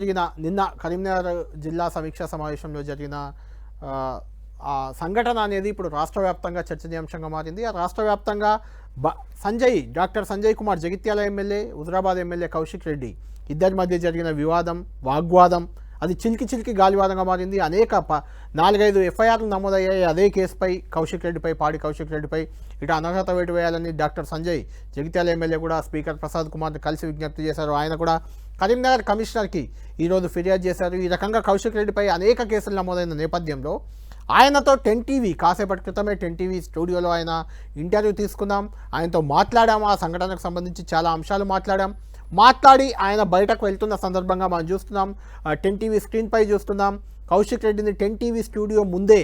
నిన్న కరీంనగర్ జిల్లా సమీక్షా సమావేశంలో జరిగిన ఆ సంఘటన అనేది ఇప్పుడు రాష్ట్ర వ్యాప్తంగా చర్చనీయాంశంగా మారింది. ఆ రాష్ట్ర వ్యాప్తంగా doctor Sanjay Kumar Jagtial MLA, Huzurabad MLA Kaushik Reddy ఇద్దరి మధ్య జరిగిన వాగ్వాదం అది చిలికి గాలివాదంగా మారింది. అనేక 4-5 ఎఫ్ఐఆర్లు నమోదయ్యాయి అదే కేసుపై, పాడి కౌశిక్ రెడ్డిపై. ఇటు అనర్హత వేటు వేయాలని డాక్టర్ సంజయ్ జగిత్యాల ఎమ్మెల్యే కూడా స్పీకర్ ప్రసాద్ కుమార్ని కలిసి విజ్ఞప్తి చేశారు. ఆయన కూడా కరీంనగర్ కమిషనర్కి ఈరోజు ఫిర్యాదు చేశారు. ఈ రకంగా కౌశిక్ రెడ్డిపై అనేక కేసులు నమోదైన నేపథ్యంలో ఆయనతో 10 టీవీ కాసేపటి క్రితమే 10 టీవీ స్టూడియోలో ఆయన ఇంటర్వ్యూ తీసుకున్నాం. ఆయనతో మాట్లాడాము. ఆ సంఘటనకు సంబంధించి చాలా అంశాలు మాట్లాడి ఆయన బయటకు వెళ్తున్న సందర్భంగా మనం చూస్తున్నాం. 10 టీవీ స్క్రీన్పై చూస్తున్నాం. కౌశిక్ రెడ్డిని 10 టీవీ స్టూడియో ముందే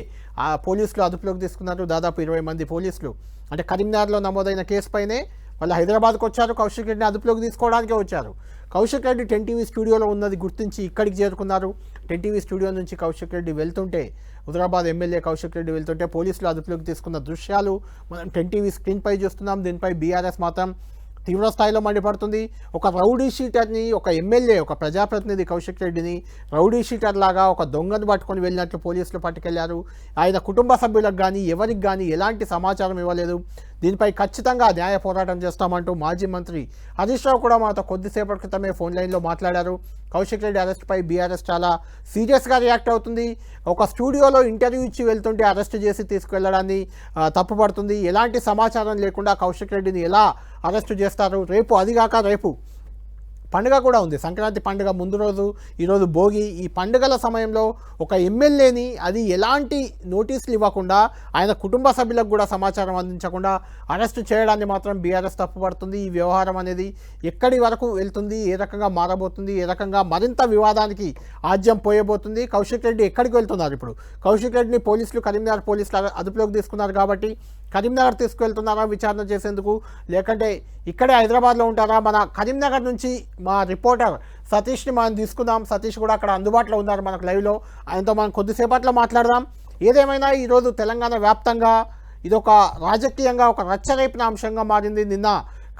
పోలీసులు అదుపులోకి తీసుకున్నారు. దాదాపు 20 మంది పోలీసులు. అంటే కరీంనగర్లో నమోదైన కేసుపైనే వాళ్ళు హైదరాబాద్కు వచ్చారు. కౌశిక్ రెడ్డిని అదుపులోకి తీసుకోవడానికే వచ్చారు. కౌశిక్ రెడ్డి 10 టీవీ స్టూడియోలో ఉన్నది గుర్తించి ఇక్కడికి చేరుకున్నారు. 10 టీవీ స్టూడియో నుంచి కౌశిక్ రెడ్డి వెళ్తుంటే, హుజరాబాద్ ఎమ్మెల్యే కౌశిక్ రెడ్డి వెళ్తుంటే పోలీసులు అదుపులోకి తీసుకున్న దృశ్యాలు మనం 10 టీవీ స్క్రీన్పై చూస్తున్నాం. దీనిపై బీఆర్ఎస్ మాత్రం తీవ్ర స్థాయిలో మండిపడుతుంది. ఒక రౌడీ షీటర్ని, ఒక ఎమ్మెల్యే, ఒక ప్రజాప్రతినిధి కౌశిక్ రెడ్డిని రౌడీ షీటర్ లాగా ఒక దొంగను పట్టుకొని వెళ్ళినట్లు పోలీసులు పట్టుకెళ్లారు. ఆయన కుటుంబ సభ్యులకు కానీ ఎవరికి కానీ ఎలాంటి సమాచారం ఇవ్వలేదు. దీనిపై ఖచ్చితంగా న్యాయ పోరాటం చేస్తామంటూ మాజీ మంత్రి హరీష్ రావు కూడా మాతో కొద్దిసేపటి క్రితమే ఫోన్ లైన్లో మాట్లాడారు. కౌశిక్ రెడ్డి అరెస్ట్పై బీఆర్ఎస్ చాలా సీరియస్గా రియాక్ట్ అవుతుంది. ఒక స్టూడియోలో ఇంటర్వ్యూ ఇచ్చి వెళ్తుంటే అరెస్ట్ చేసి తీసుకువెళ్ళడాన్ని తప్పుపడుతుంది. ఎలాంటి సమాచారం లేకుండా కౌశిక్ రెడ్డిని ఎలా అరెస్ట్ చేస్తారు? రేపు పండుగ కూడా ఉంది. సంక్రాంతి పండుగ ముందు రోజు, ఈరోజు భోగి. ఈ పండుగల సమయంలో ఒక ఎమ్మెల్యేని అది ఎలాంటి నోటీసులు ఇవ్వకుండా, ఆయన కుటుంబ సభ్యులకు కూడా సమాచారం అందించకుండా అరెస్టు చేయడాన్ని మాత్రం బీఆర్ఎస్ తప్పుపడుతుంది. ఈ వ్యవహారం అనేది ఎక్కడి వరకు వెళ్తుంది, ఏ రకంగా మారబోతుంది, ఏ రకంగా మరింత వివాదానికి ఆజ్యం పోయబోతుంది? కౌశిక్ రెడ్డి ఎక్కడికి వెళ్తున్నారు? ఇప్పుడు కౌశిక్ రెడ్డిని కరీంనగర్ పోలీసులు అదుపులోకి తీసుకున్నారు కాబట్టి కరీంనగర్ తీసుకువెళ్తున్నారా విచారణ చేసేందుకు, లేకంటే ఇక్కడే హైదరాబాద్లో ఉంటారా? మన కరీంనగర్ నుంచి మా రిపోర్టర్ సతీష్ని మనం తీసుకుందాం. సతీష్ కూడా అక్కడ అందుబాటులో ఉన్నారు మనకు లైవ్లో. ఆయనతో మనం కొద్దిసేపట్లో మాట్లాడదాం. ఏదేమైనా ఈరోజు తెలంగాణ వ్యాప్తంగా ఇదొక రాజకీయంగా ఒక రచ్చరేపిన అంశంగా మారింది. నిన్న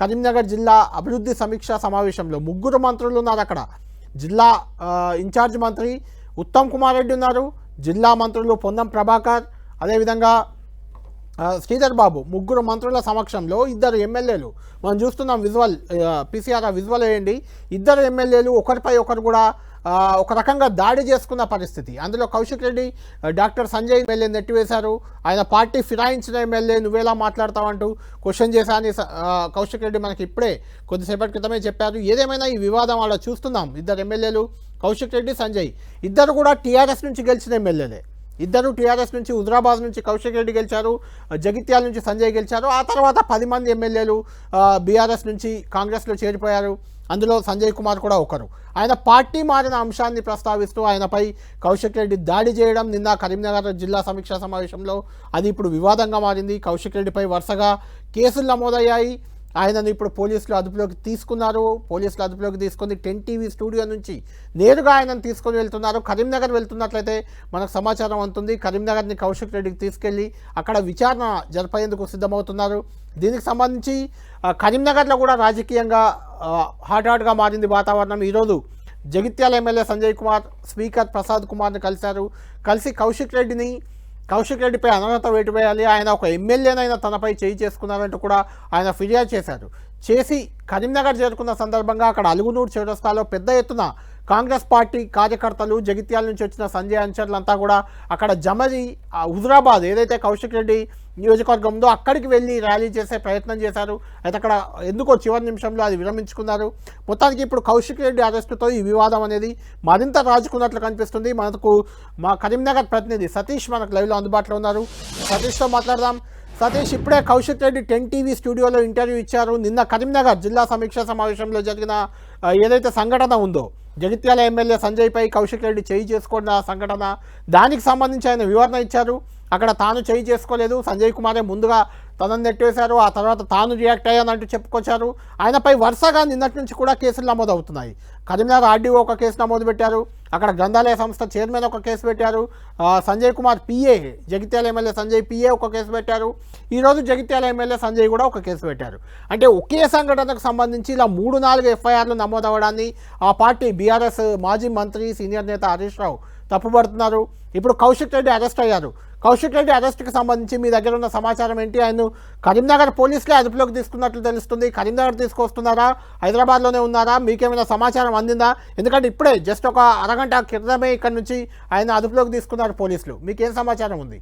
కరీంనగర్ జిల్లా అభివృద్ధి సమీక్షా సమావేశంలో 3 మంత్రులు ఉన్నారు. అక్కడ జిల్లా ఇన్ఛార్జ్ మంత్రి ఉత్తమ్ కుమార్ రెడ్డి ఉన్నారు, జిల్లా మంత్రులు పొన్నం ప్రభాకర్, అదేవిధంగా శ్రీధర్ బాబు. 3 మంత్రుల సమక్షంలో 2 ఎమ్మెల్యేలు మనం చూస్తున్నాం. పీసీఆర్ విజువల్ వేయండి. 2 ఎమ్మెల్యేలు ఒకరిపై ఒకరు కూడా ఒక రకంగా దాడి చేసుకున్న పరిస్థితి. అందులో కౌశిక్ రెడ్డి డాక్టర్ సంజయ్ ఎమ్మెల్యే నెట్టివేశారు. ఆయన పార్టీ ఫిరాయించిన ఎమ్మెల్యే నువ్వేలా మాట్లాడతావంటూ క్వశ్చన్ చేశాని కౌశిక్ రెడ్డి మనకి ఇప్పుడే కొద్దిసేపటి క్రితమే చెప్పారు. ఏదేమైనా ఈ వివాదం అలా చూస్తున్నాం. 2 ఎమ్మెల్యేలు కౌశిక్ రెడ్డి, సంజయ్, ఇద్దరు కూడా టీఆర్ఎస్ నుంచి గెలిచిన ఎమ్మెల్యేలే. ఇద్దరు టీఆర్ఎస్ నుంచి, హుజరాబాద్ నుంచి కౌశిక్ రెడ్డి గెలిచారు, జగిత్యాల నుంచి సంజయ్ గెలిచారు. ఆ తర్వాత 10 మంది ఎమ్మెల్యేలు బీఆర్ఎస్ నుంచి కాంగ్రెస్లో చేరిపోయారు. అందులో సంజయ్ కుమార్ కూడా ఒకరు. ఆయన పార్టీ మారిన అంశాన్ని ప్రస్తావిస్తూ ఆయనపై కౌశిక్ రెడ్డి దాడి చేయడం నిన్న కరీంనగర్ జిల్లా సమీక్షా సమావేశంలో అది ఇప్పుడు వివాదంగా మారింది. కౌశిక్ రెడ్డిపై వరుసగా కేసులు నమోదయ్యాయి. ఆయనను ఇప్పుడు పోలీసులు అదుపులోకి తీసుకున్నారు. పోలీసులు అదుపులోకి తీసుకొని 10 టీవీ స్టూడియో నుంచి నేరుగా ఆయనను తీసుకొని వెళ్తున్నారు. కరీంనగర్ వెళ్తున్నట్లయితే మనకు సమాచారం అందుతుంది. కరీంనగర్ని కౌశిక్ రెడ్డికి తీసుకెళ్ళి అక్కడ విచారణ జరిపేందుకు సిద్ధమవుతున్నారు. దీనికి సంబంధించి కరీంనగర్లో కూడా రాజకీయంగా హాట్గా మారింది వాతావరణం. ఈరోజు జగిత్యాల ఎమ్మెల్యే సంజయ్ కుమార్ స్పీకర్ ప్రసాద్ కుమార్ని కలిసి కౌశిక్ రెడ్డిపై అనర్హత వేటు వేయాలి, ఆయన ఒక ఎమ్మెల్యేనైనా తనపై చేయి చేసుకున్నారంటూ కూడా ఆయన ఫిర్యాదు చేసి కరీంనగర్ చేరుకున్న సందర్భంగా అక్కడ అలుగునూరు చౌరస్తాలో పెద్ద ఎత్తున కాంగ్రెస్ పార్టీ కార్యకర్తలు, జగిత్యాల నుంచి వచ్చిన సంజయ్ అనుచరులంతా కూడా అక్కడ జమరి హుజరాబాద్ ఏదైతే కౌశిక్ రెడ్డి నియోజకవర్గం ఉందో అక్కడికి వెళ్ళి ర్యాలీ చేసే ప్రయత్నం చేశారు. అయితే అక్కడ ఎందుకో చివరి నిమిషంలో అది విరమించుకున్నారు. మొత్తానికి ఇప్పుడు కౌశిక్ రెడ్డి అరెస్టుతో ఈ వివాదం అనేది మరింత రాజుకున్నట్లు కనిపిస్తుంది. మా కరీంనగర్ ప్రతినిధి సతీష్ మనకు లైవ్లో అందుబాటులో ఉన్నారు. సతీష్తో మాట్లాడదాం. సతీష్, ఇప్పుడే కౌశిక్ రెడ్డి 10 టీవీ స్టూడియోలో ఇంటర్వ్యూ ఇచ్చారు. నిన్న కరీంనగర్ జిల్లా సమీక్షా సమావేశంలో జరిగిన ఏదైతే సంఘటన ఉందో, జగిత్యాల ఎమ్మెల్యే సంజయ్పై కౌశిక్ రెడ్డి చేయి చేసుకున్న సంఘటన, దానికి సంబంధించి ఆయన వివరణ ఇచ్చారు. అక్కడ తాను చేయి చేసుకోలేదు, సంజయ్ కుమారే ముందుగా తనను నెట్టివేశారు, ఆ తర్వాత తాను రియాక్ట్ అయ్యానంటూ చెప్పుకొచ్చారు. ఆయనపై వరుసగా నిన్నటి నుంచి కూడా కేసులు నమోదవుతున్నాయి. కరీంనగర్ ఆర్డీఓ ఒక కేసు నమోదు పెట్టారు, అక్కడ గ్రంథాలయ సంస్థ చైర్మన్ ఒక కేసు పెట్టారు, Sanjay Kumar PA Jagtial MLA Sanjay PA ఒక కేసు పెట్టారు, ఈరోజు జగిత్యాల ఎమ్మెల్యే సంజయ్ కూడా ఒక కేసు పెట్టారు. అంటే ఒకే సంఘటనకు సంబంధించి ఇలా 3-4 ఎఫ్ఐఆర్లు నమోదవడాన్ని ఆ పార్టీ బీఆర్ఎస్ మాజీ మంత్రి సీనియర్ నేత హరీష్ రావు తప్పుపడుతున్నారు. ఇప్పుడు కౌశిక్ రెడ్డి అరెస్ట్ అయ్యారు. కౌశిక్ రెడ్డి అరెస్ట్కి సంబంధించి మీ దగ్గర ఉన్న సమాచారం ఏంటి? ఆయన కరీంనగర్ పోలీసులే అదుపులోకి తీసుకున్నట్లు తెలుస్తుంది. కరీంనగర్ తీసుకొస్తున్నారా, హైదరాబాద్లోనే ఉన్నారా? మీకేమైనా సమాచారం అందిందా? ఎందుకంటే ఇప్పుడే జస్ట్ ఒక అరగంట క్రితమే ఇక్కడ నుంచి ఆయన అదుపులోకి తీసుకున్నారు పోలీసులు. మీకేం సమాచారం ఉంది?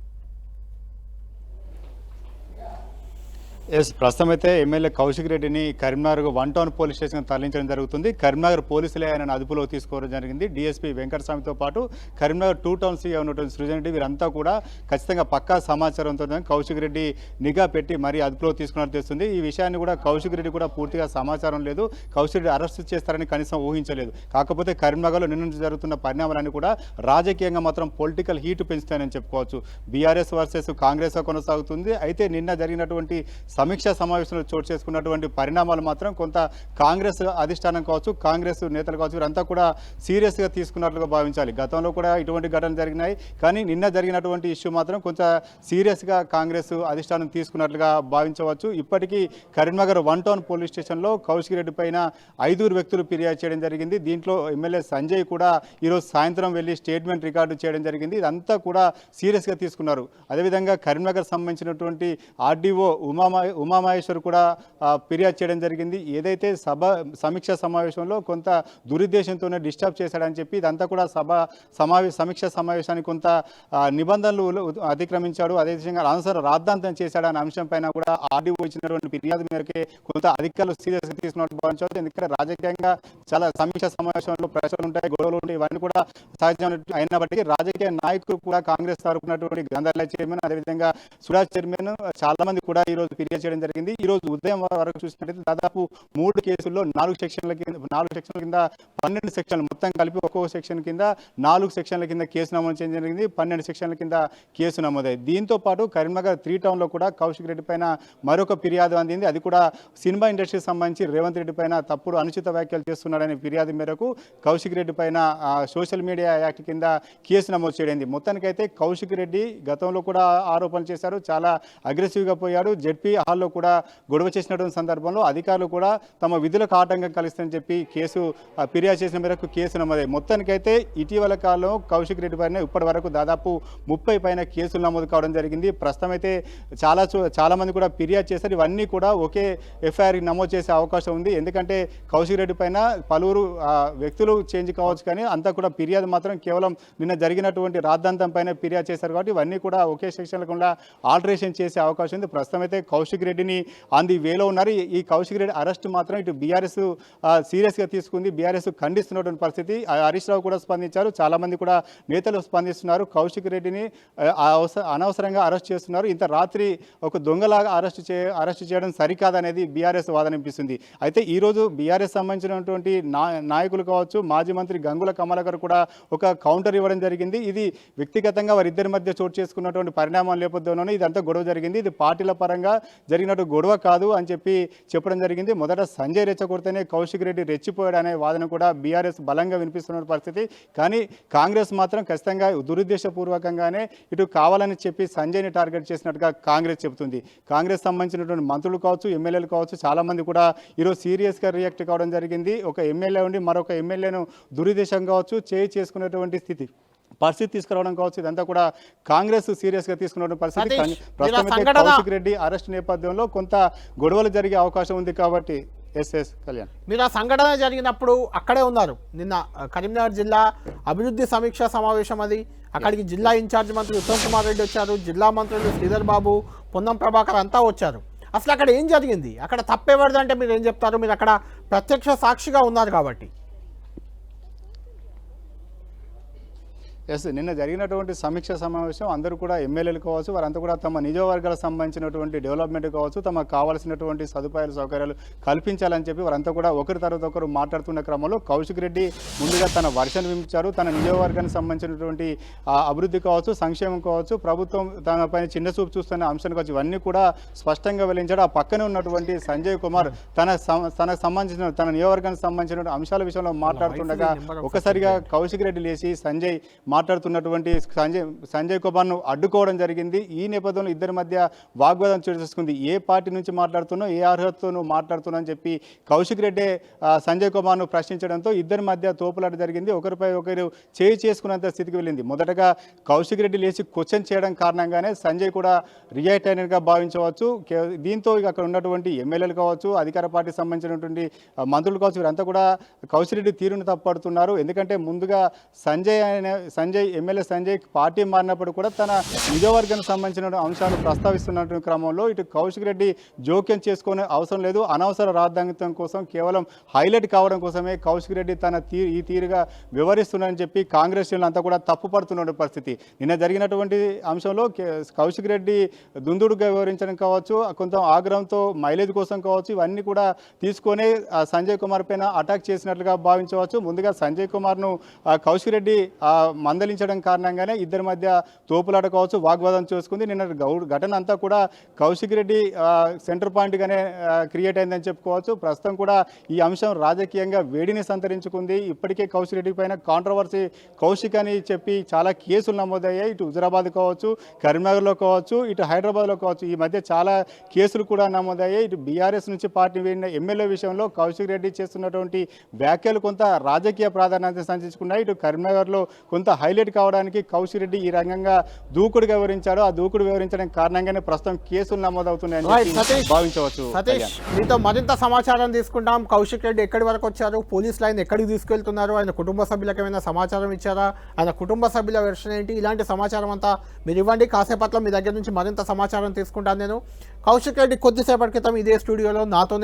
ప్రస్తుతం అయితే ఎమ్మెల్యే కౌశిక్ రెడ్డిని కరీంనగర్ 1 టౌన్ పోలీస్ స్టేషన్ తరలించడం జరుగుతుంది. కరీంనగర్ పోలీసులే ఆయన అదుపులో తీసుకోవడం జరిగింది. డీఎస్పీ వెంకటస్వామితో పాటు కరీంనగర్ 2 టౌన్ సీఐ ఉన్నటువంటి సృజన్ రెడ్డి వీరంతా కూడా ఖచ్చితంగా పక్కా సమాచారంతో కౌశిక్ రెడ్డి నిఘా పెట్టి మరీ అదుపులో తీసుకున్నట్టు తెలుస్తుంది. ఈ విషయాన్ని కూడా కౌశిక్ రెడ్డి కూడా పూర్తిగా సమాచారం లేదు. కౌశిక్ రెడ్డి అరెస్ట్ చేస్తారని కనీసం ఊహించలేదు. కాకపోతే కరీంనగర్లో నిన్న నుంచి జరుగుతున్న పరిణామాలన్నీ కూడా రాజకీయంగా మాత్రం పొలిటికల్ హీట్ పెంచుతాయని చెప్పుకోవచ్చు. బీఆర్ఎస్ వర్సెస్ కాంగ్రెస్ కొనసాగుతుంది. అయితే నిన్న జరిగినటువంటి సమీక్షా సమావేశంలో చోటు చేసుకున్నటువంటి పరిణామాలు మాత్రం కొంత కాంగ్రెస్ అధిష్టానం కావచ్చు, కాంగ్రెస్ నేతలు కావచ్చు, వీరంతా కూడా సీరియస్గా తీసుకున్నట్లుగా భావించాలి. గతంలో కూడా ఇటువంటి ఘటనలు జరిగినాయి, కానీ నిన్న జరిగినటువంటి ఇష్యూ మాత్రం కొంచెం సీరియస్గా కాంగ్రెస్ అధిష్టానం తీసుకున్నట్లుగా భావించవచ్చు. ఇప్పటికీ కరీంనగర్ 1 టౌన్ పోలీస్ స్టేషన్లో కౌశిక్ రెడ్డి పైన 5 వ్యక్తులు ఫిర్యాదు చేయడం జరిగింది. దీంట్లో ఎమ్మెల్యే సంజయ్ కూడా ఈరోజు సాయంత్రం వెళ్ళి స్టేట్మెంట్ రికార్డు చేయడం జరిగింది. ఇదంతా కూడా సీరియస్గా తీసుకున్నారు. అదేవిధంగా కరీంనగర్ సంబంధించినటువంటి ఆర్డీఓ ఉమామహేశ్వర్ కూడా ఫిర్యాదు చేయడం జరిగింది. ఏదైతే సమీక్షా సమావేశంలో కొంత దురుద్దేశంతోనే డిస్టర్బ్ చేశాడని చెప్పి ఇదంతా కూడా సమీక్షా సమావేశానికి కొంత నిబంధనలు అతిక్రమించాడు, అదేవిధంగా అనవసర రాద్ధాంతం చేశాడనే అంశం పైన కూడా ఆర్డీఓ ఇచ్చినటువంటి ఫిర్యాదు మేరకే కొంత అధికారులు సీరియస్గా తీసుకున్నట్టు భావించవచ్చు. ఎందుకంటే రాజకీయంగా చాలా సమీక్షా సమావేశంలో ప్రశ్నలు ఉంటాయి, గొడవలు ఉంటాయి, ఇవన్నీ కూడా సహజం అయినప్పటికీ రాజకీయ నాయకులు కూడా కాంగ్రెస్ తరపునటువంటి గ్రంథాలయ చైర్మన్, అదేవిధంగా సుడా చైర్మన్ చాలా మంది కూడా ఈరోజు ఫిర్యాదు చేయడం జరిగింది. ఈ రోజు ఉదయం వరకు చూసినట్లయితే దాదాపు 3 కేసుల్లో 4 సెక్షన్ల కింద 12 సెక్షన్లు మొత్తం కలిపి ఒక్కొక్క సెక్షన్ కింద 4 సెక్షన్ల కింద కేసు నమోదు చేయడం జరిగింది. 12 సెక్షన్ల కింద కేసు నమోదైంది. దీంతో పాటు కరీంనగర్ 3 టౌన్లో కూడా కౌశిక్ రెడ్డి పైన మరొక ఫిర్యాదు అందింది. అది కూడా సినిమా ఇండస్ట్రీకి సంబంధించి రేవంత్ రెడ్డి పైన తప్పుడు అనుచిత వ్యాఖ్యలు చేస్తున్నాడనే ఫిర్యాదు మేరకు కౌశిక్ రెడ్డి పైన సోషల్ మీడియా యాక్ట్ కింద కేసు నమోదు చేయడం. మొత్తానికైతే కౌశిక్ రెడ్డి గతంలో కూడా ఆరోపణలు చేశారు, చాలా అగ్రెసివ్గా పోయాడు. జెడ్పీ హాల్లో కూడా గొడవ చేసినటువంటి సందర్భంలో అధికారులు కూడా తమ విధులకు ఆటంకం కలిస్తుందని చెప్పి ఫిర్యాదు చేసిన మేరకు కేసు నమోదై మొత్తానికైతే ఇటీవల కాలంలో కౌశిక్ రెడ్డి పైన ఇప్పటి వరకు దాదాపు 30 పైన కేసులు నమోదు కావడం జరిగింది. ప్రస్తుతం అయితే చాలా మంది కూడా ఫిర్యాదు చేశారు. ఇవన్నీ కూడా ఒకే ఎఫ్ఐఆర్ నమోదు చేసే అవకాశం ఉంది. ఎందుకంటే కౌశిక్ రెడ్డి పైన పలువురు వ్యక్తులు చేంజ్ కావచ్చు, కానీ అంతా కూడా ఫిర్యాదు మాత్రం కేవలం నిన్న జరిగినటువంటి రాద్ధాంతం పైన ఫిర్యాదు చేశారు. కాబట్టి ఇవన్నీ కూడా ఒకే సెక్షన్ల కుండా ఆల్టరేషన్ చేసే అవకాశం ఉంది. ప్రస్తుతం అయితే కౌశిక్ రెడ్డిని ఆన్ ది వేలో ఉన్నారు. ఈ కౌశిక్ రెడ్డి అరెస్ట్ మాత్రం ఇటు బీఆర్ఎస్ సీరియస్గా తీసుకుంది. బీఆర్ఎస్ ఖండిస్తున్నటువంటి పరిస్థితి. హరీష్ రావు కూడా స్పందించారు, చాలా మంది కూడా నేతలు స్పందిస్తున్నారు. కౌశిక్ రెడ్డిని అనవసరంగా అరెస్ట్ చేస్తున్నారు, ఇంత రాత్రి ఒక దొంగలాగా అరెస్ట్ చేయడం సరికాదనేది బీఆర్ఎస్ వాదన అనిపిస్తుంది. అయితే ఈరోజు బీఆర్ఎస్ సంబంధించినటువంటి నాయకులు కావచ్చు, మాజీ మంత్రి గంగుల కమలాకర్ కూడా ఒక కౌంటర్ ఇవ్వడం జరిగింది. ఇది వ్యక్తిగతంగా వారిద్దరి మధ్య చోటు చేసుకున్నటువంటి పరిణామం నేపథ్యంలోనే ఇదంతా గొడవ జరిగింది. ఇది పార్టీల పరంగా జరిగినట్టు గొడవ కాదు అని చెప్పడం జరిగింది. మొదట సంజయ్ రెచ్చగొడితేనే కౌశిక్ రెడ్డి రెచ్చిపోయాడనే వాదన కూడా బీఆర్ఎస్ బలంగా వినిపిస్తున్న పరిస్థితి. కానీ కాంగ్రెస్ మాత్రం ఖచ్చితంగా దురుద్దేశపూర్వకంగానే ఇటు కావాలని చెప్పి సంజయ్ని టార్గెట్ చేసినట్టుగా కాంగ్రెస్ చెబుతుంది. కాంగ్రెస్ సంబంధించినటువంటి మంత్రులు కావచ్చు, ఎమ్మెల్యేలు కావచ్చు, చాలామంది కూడా ఈరోజు సీరియస్గా రియాక్ట్ కావడం జరిగింది. ఒక ఎమ్మెల్యే ఉండి మరొక ఎమ్మెల్యేను దురుద్దేశం కావచ్చు చేసుకునేటువంటి పరిస్థితి తీసుకురావడం కావచ్చు, ఇదంతా కూడా కాంగ్రెస్ సీరియస్గా తీసుకున్న పరిస్థితి. ప్రస్తుతం కౌశిక్ రెడ్డి అరెస్ట్ నేపథ్యంలో కొంత గొడవలు జరిగే అవకాశం ఉంది. కాబట్టి కళ్యాణ్, మీరు ఆ సంఘటన జరిగినప్పుడు అక్కడే ఉన్నారు. నిన్న కరీంనగర్ జిల్లా అభివృద్ధి సమీక్షా సమావేశం అది. అక్కడికి జిల్లా ఇన్ఛార్జ్ మంత్రి ఉత్తమ్ కుమార్ రెడ్డి వచ్చారు, జిల్లా మంత్రులు శ్రీధర్ బాబు, పొన్నం ప్రభాకర్ అంతా వచ్చారు. అసలు అక్కడ ఏం జరిగింది? అక్కడ తప్పేవాడిదంటే మీరు ఏం చెప్తారు? మీరు అక్కడ ప్రత్యక్ష సాక్షిగా ఉన్నారు కాబట్టి. ఎస్, నిన్న జరిగినటువంటి సమీక్ష సమావేశం అందరూ కూడా ఎమ్మెల్యేలు కావచ్చు, వారంతా కూడా తమ నియోజకవర్గాలకు సంబంధించినటువంటి డెవలప్మెంట్ కావచ్చు, తమకు కావాల్సినటువంటి సదుపాయాలు సౌకర్యాలు కల్పించాలని చెప్పి వారంతా కూడా ఒకరి తర్వాత ఒకరు మాట్లాడుతున్న క్రమంలో కౌశిక్ రెడ్డి ముందుగా తన వర్షన్ వినిపించారు. తన నియోజకవర్గానికి సంబంధించినటువంటి అభివృద్ధి కావచ్చు, సంక్షేమం కావచ్చు, ప్రభుత్వం తన పైన చిన్న చూపు చూస్తున్న అంశాన్ని కావచ్చు, ఇవన్నీ కూడా స్పష్టంగా వెల్లడించాడు. ఆ పక్కనే ఉన్నటువంటి సంజయ్ కుమార్ తనకు సంబంధించిన తన నియోజకవర్గానికి సంబంధించిన అంశాల విషయంలో మాట్లాడుతుండగా ఒక్కసారిగా కౌశిక్ రెడ్డి లేచి మాట్లాడుతున్నటువంటి సంజయ్ కుమార్ను అడ్డుకోవడం జరిగింది. ఈ నేపథ్యంలో ఇద్దరి మధ్య వాగ్వాదం చోటు చేసుకుంది. ఏ పార్టీ నుంచి మాట్లాడుతున్నో, ఏ అర్హతతో నువ్వు మాట్లాడుతున్నావు అని చెప్పి కౌశిక్ రెడ్డి సంజయ్ కుమార్ను ప్రశ్నించడంతో ఇద్దరి మధ్య తోపులాట జరిగింది. ఒకరిపై ఒకరు చేయి చేసుకున్నంత స్థితికి వెళ్ళింది. మొదటగా కౌశిక్ రెడ్డి లేచి క్వశ్చన్ చేయడం కారణంగానే సంజయ్ కూడా రియాక్ట్ అయినట్టుగా భావించవచ్చు. దీంతో ఇక అక్కడ ఉన్నటువంటి ఎమ్మెల్యేలు కావచ్చు, అధికార పార్టీకి సంబంధించినటువంటి మంత్రులు కావచ్చు, వీరంతా కూడా కౌశిక్ రెడ్డి తీరును తప్పడుతున్నారు. ఎందుకంటే ముందుగా ఎమ్మెల్యే సంజయ్ పార్టీ మారినప్పుడు కూడా తన నియోజకవర్గానికి సంబంధించిన అంశాలు ప్రస్తావిస్తున్న క్రమంలో ఇటు కౌశిక్ రెడ్డి జోక్యం చేసుకునే అవసరం లేదు. అనవసర రాద్ధాంతం కోసం, కేవలం హైలైట్ కావడం కోసమే కౌశిక్ రెడ్డి ఈ తీరుగా వివరిస్తున్నారని చెప్పి కాంగ్రెస్ అంతా కూడా తప్పుపడుతున్న పరిస్థితి. నిన్న జరిగినటువంటి అంశంలో కౌశిక్ రెడ్డి దుందుడుగా వివరించడం కావచ్చు, కొంత ఆగ్రహంతో మైలేజ్ కోసం కావచ్చు, ఇవన్నీ కూడా తీసుకొని సంజయ్ కుమార్ పైన అటాక్ చేసినట్లుగా భావించవచ్చు. ముందుగా సంజయ్ కుమార్ను కౌశిక్ రెడ్డి మందలించడం కారణంగానే ఇద్దరి మధ్య తోపులాట కావచ్చు, వాగ్వాదం చేసుకుంది. నిన్న ఘటన అంతా కూడా కౌశిక్ రెడ్డి సెంటర్ పాయింట్గానే క్రియేట్ అయిందని చెప్పుకోవచ్చు. ప్రస్తుతం కూడా ఈ అంశం రాజకీయంగా వేడిని సంతరించుకుంది. ఇప్పటికే కౌశిక్ రెడ్డి పైన కాంట్రవర్సీ కౌశిక్ అని చెప్పి చాలా కేసులు నమోదయ్యాయి. ఇటు హుజరాబాద్ కావచ్చు, కరీంనగర్లో కావచ్చు, ఇటు హైదరాబాద్లో కావచ్చు, ఈ మధ్య చాలా కేసులు కూడా నమోదయ్యాయి. ఇటు బీఆర్ఎస్ నుంచి పార్టీ వెళ్ళిన ఎమ్మెల్యే విషయంలో కౌశిక్ రెడ్డి చేస్తున్నటువంటి వ్యాఖ్యలు కొంత రాజకీయ ప్రాధాన్యత సంతరించుకున్నాయి. ఇటు కరీంనగర్లో కొంత హైలైట్ కావడానికి కౌశిక్ రెడ్డి ఈ రంగంగా దూకుడుగా వివరించాడు. ఆ దూకుడు వివరించడం కారణంగానే ప్రస్తుతం కేసులు నమోదవుతున్నాయని భావించవచ్చు. సతీష్, మీతో మరింత సమాచారం తీసుకుంటాం. కౌశిక్ రెడ్డి ఎక్కడి వరకు వచ్చారు, పోలీసులు ఆయన ఎక్కడికి తీసుకెళ్తున్నారు, ఆయన కుటుంబ సభ్యులకు ఏమైనా సమాచారం ఇచ్చారా, ఆయన కుటుంబ సభ్యుల వెర్షన్ ఏంటి, ఇలాంటి సమాచారం అంతా మీరు ఇవ్వండి. కాసేపట్లో మీ దగ్గర నుంచి మరింత సమాచారం తీసుకుంటాను నేను. కౌశిక్ రెడ్డి కొద్దిసేపటి క్రితం ఇదే స్టూడియోలో నాతోనే